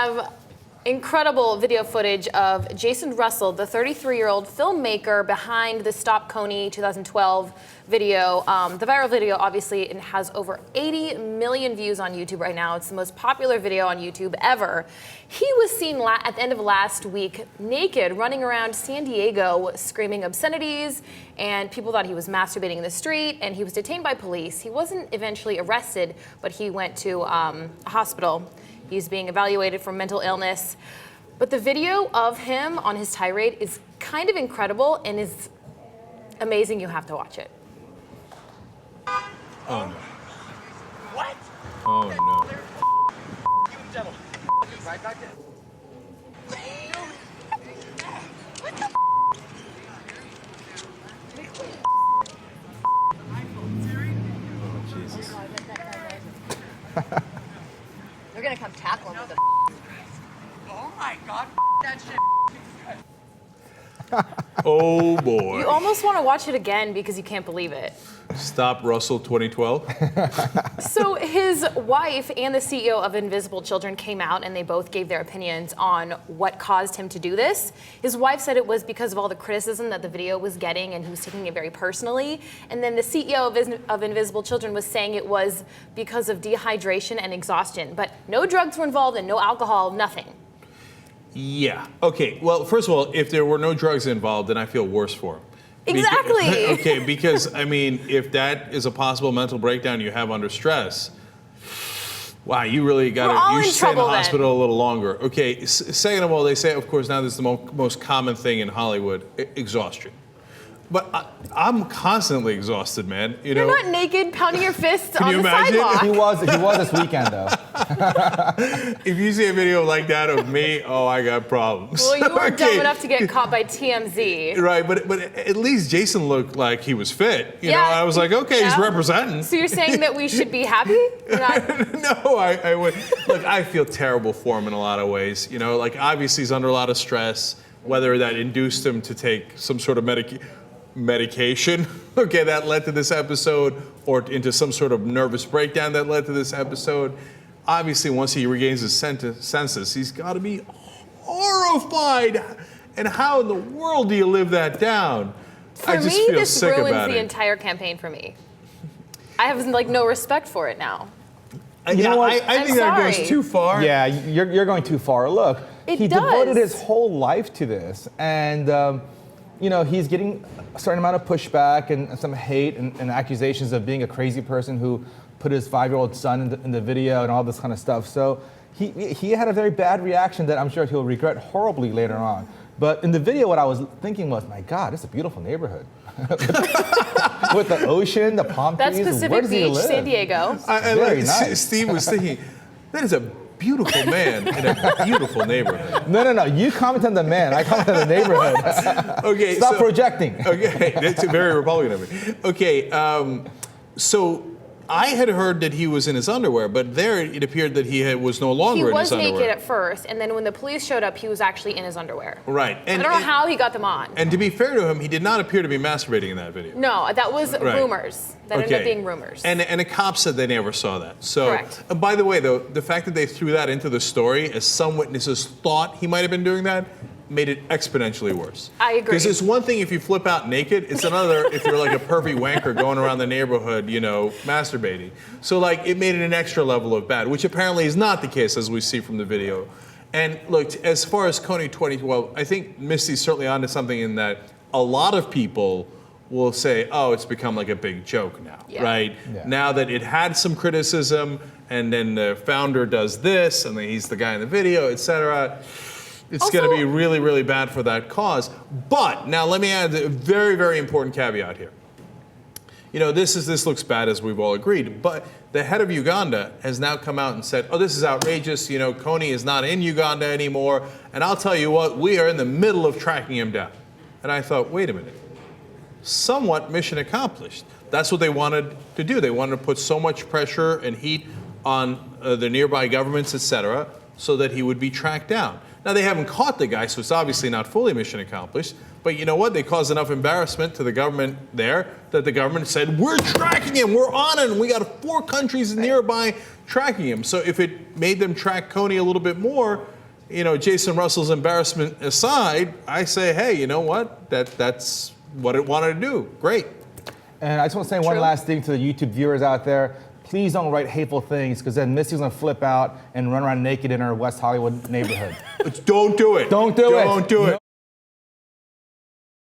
have incredible video footage of Jason Russell, the 33-year-old filmmaker behind the Stop Kony 2012 video. The viral video, obviously, it has over 80 million views on YouTube right now. It's the most popular video on YouTube ever. He was seen at the end of last week naked, running around San Diego, screaming obscenities, and people thought he was masturbating in the street, and he was detained by police. He wasn't eventually arrested, but he went to a hospital. He's being evaluated for mental illness. But the video of him on his tirade is kind of incredible and is amazing. You have to watch it. Oh no. What? Oh no. You devil. Right back there. What the Oh Jesus. They're gonna come tackle him with a. Oh my God. That shit. Oh boy. You almost want to watch it again because you can't believe it. Stop Russell 2012. So his wife and the CEO of Invisible Children came out and they both gave their opinions on what caused him to do this. His wife said it was because of all the criticism that the video was getting and he was taking it very personally. And then the CEO of Invisible Children was saying it was because of dehydration and exhaustion. But no drugs were involved and no alcohol, nothing. Yeah. Okay. Well, first of all, if there were no drugs involved, then I feel worse for him. Exactly. Okay, because I mean, if that is a possible mental breakdown you have under stress, wow, you really got to. You should stay in the hospital a little longer. Okay. Second of all, they say, of course, now this is the most common thing in Hollywood: exhaustion. But I'm constantly exhausted, man. You know. You're not naked pounding your fists Can on you the imagine? sidewalk. He was this weekend though. If you see a video like that of me, oh, I got problems. Well, you were Okay. dumb enough to get caught by TMZ. Right, but at least Jason looked like he was fit. You know, Yeah. I was like, okay, he's Yeah. representing. So you're saying that we should be happy? You're not- No, I would. Look, I feel terrible for him in a lot of ways. You know, like obviously he's under a lot of stress, whether that induced him to take some sort of medication, okay, that led to this episode, or into some sort of nervous breakdown that led to this episode. Obviously, once he regains his senses, he's got to be horrified. And how in the world do you live that down? I For just me, feel this sick ruins about the it. entire campaign for me. I have like no respect for it now. You know what? I think that sorry. goes too far. Yeah, you're going too far. Look, It he does. devoted his whole life to this, and you know he's getting a certain amount of pushback and some hate and accusations of being a crazy person who put his 5-year-old son in the video and all this kind of stuff. So he had a very bad reaction that I'm sure he'll regret horribly later on. But in the video, what I was thinking was, my God, it's a beautiful neighborhood. With the ocean, the palm That's trees. Where Pacific does he Beach, live? San Diego. Very nice. Steve was thinking, that is a beautiful man in a beautiful neighborhood. No. You comment on the man. I comment on the neighborhood. Okay, Stop projecting. Okay, that's very Republican of me. Okay, so I had heard that he was in his underwear, but there it appeared that he was no longer in his underwear. He was naked at first, and then when the police showed up, he was actually in his underwear. Right. I don't know how he got them on. And to be fair to him, he did not appear to be masturbating in that video. No, that was Right. rumors. That ended up being rumors. And the cops said they never saw that. So, Correct. By the way, though, the fact that they threw that into the story, as some witnesses thought he might have been doing that, made it exponentially worse. I agree. Because it's one thing if you flip out naked, it's another if you're like a pervy wanker going around the neighborhood, you know, masturbating. So like it made it an extra level of bad, which apparently is not the case as we see from the video. And look, as far as Kony 2012, I think Misty's certainly onto something in that a lot of people will say, oh, it's become like a big joke now, Yeah. right? Yeah. Now that it had some criticism and then the founder does this and then he's the guy in the video, etc. It's going to be really, really bad for that cause. But now let me add a very, very important caveat here. You know, this looks bad as we've all agreed, but the head of Uganda has now come out and said, oh, this is outrageous. You know, Kony is not in Uganda anymore. And I'll tell you what, we are in the middle of tracking him down. And I thought, wait a minute. Somewhat mission accomplished. That's what they wanted to do. They wanted to put so much pressure and heat on the nearby governments, etc. so that he would be tracked down. Now, they haven't caught the guy, so it's obviously not fully mission accomplished. But you know what? They caused enough embarrassment to the government there that the government said, we're tracking him, we're on it, and we got 4 countries nearby tracking him. So if it made them track Kony a little bit more, you know, Jason Russell's embarrassment aside, I say, hey, you know what? That's what it wanted to do. Great. And I just want to say one True. last thing to the YouTube viewers out there. Please don't write hateful things, because then Misty's gonna flip out and run around naked in her West Hollywood neighborhood. Don't do it. Don't do it. Don't do it.